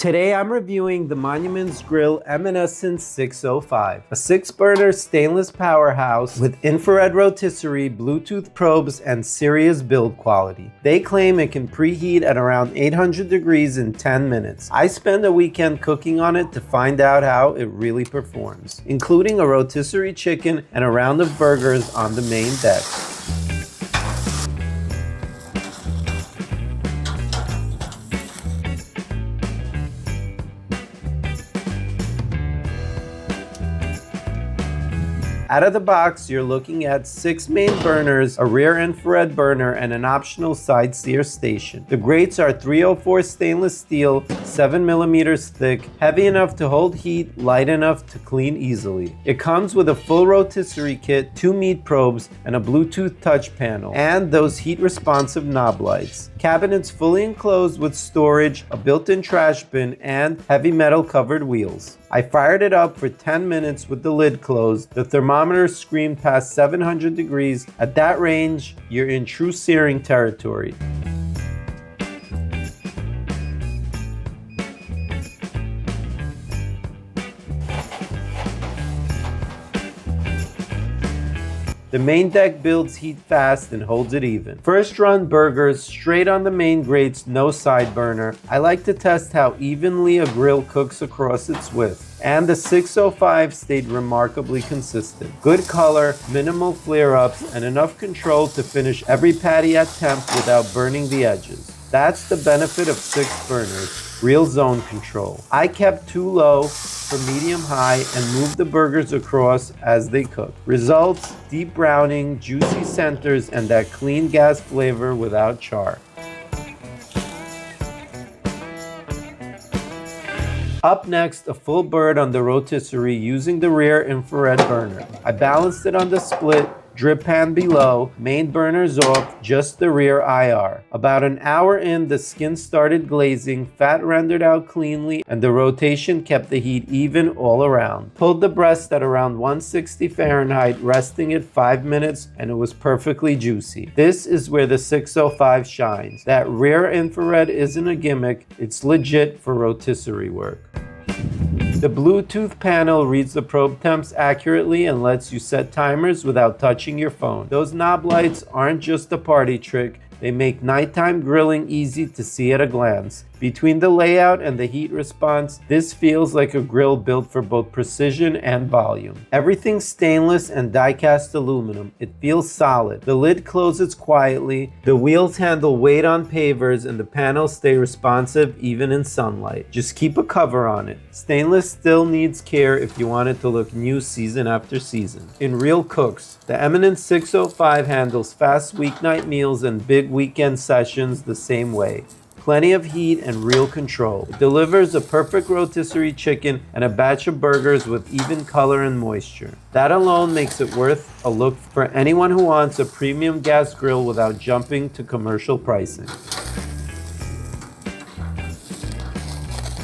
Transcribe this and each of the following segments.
Today I'm reviewing the Monument Grill Eminence 605, a 6-burner stainless powerhouse with infrared rotisserie, Bluetooth probes, and serious build quality. They claim it can preheat at around 800 degrees in 10 minutes. I spent a weekend cooking on it to find out how it really performs, including a rotisserie chicken and a round of burgers on the main deck. Out of the box, you're looking at 6 main burners, a rear infrared burner, and an optional side sear station. The grates are 304 stainless steel, 7mm thick, heavy enough to hold heat, light enough to clean easily. It comes with a full rotisserie kit, 2 meat probes, and a Bluetooth touch panel, and those heat-responsive knob lights. Cabinets fully enclosed with storage, a built-in trash bin, and heavy metal covered wheels. I fired it up for 10 minutes with the lid closed. The thermometer screamed past 700 degrees. At that range, you're in true searing territory. The main deck builds heat fast and holds it even. First run burgers straight on the main grates, no side burner. I like to test how evenly a grill cooks across its width. And the 605 stayed remarkably consistent. Good color, minimal flare-ups, and enough control to finish every patty at temp without burning the edges. That's the benefit of 6 burners, real zone control. I kept 2 low for medium-high and moved the burgers across as they cook. Results, deep browning, juicy centers, and that clean gas flavor without char. Up next, a full bird on the rotisserie using the rear infrared burner. I balanced it on the split, drip pan below, main burners off, just the rear IR. About an hour in, the skin started glazing, fat rendered out cleanly, and the rotation kept the heat even all around. Pulled the breast at around 160 Fahrenheit, resting it 5 minutes, and it was perfectly juicy. This is where the 605 shines. That rear infrared isn't a gimmick, it's legit for rotisserie work. The Bluetooth panel reads the probe temps accurately and lets you set timers without touching your phone. Those knob lights aren't just a party trick, they make nighttime grilling easy to see at a glance. Between the layout and the heat response, this feels like a grill built for both precision and volume. Everything's stainless and die-cast aluminum. It feels solid. The lid closes quietly, the wheels handle weight on pavers, and the panels stay responsive even in sunlight. Just keep a cover on it. Stainless still needs care if you want it to look new season after season. In real cooks, the Eminence 605 handles fast weeknight meals and big weekend sessions the same way. Plenty of heat and real control. It delivers a perfect rotisserie chicken and a batch of burgers with even color and moisture. That alone makes it worth a look for anyone who wants a premium gas grill without jumping to commercial pricing.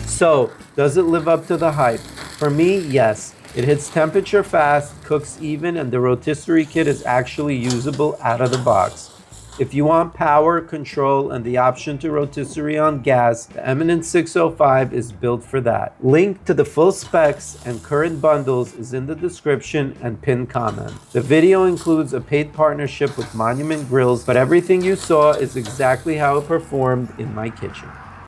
So, does it live up to the hype? For me, yes. It hits temperature fast, cooks even, and the rotisserie kit is actually usable out of the box. If you want power, control, and the option to rotisserie on gas, the Eminence 605 is built for that. Link to the full specs and current bundles is in the description and pinned comment. The video includes a paid partnership with Monument Grills, but everything you saw is exactly how it performed in my kitchen.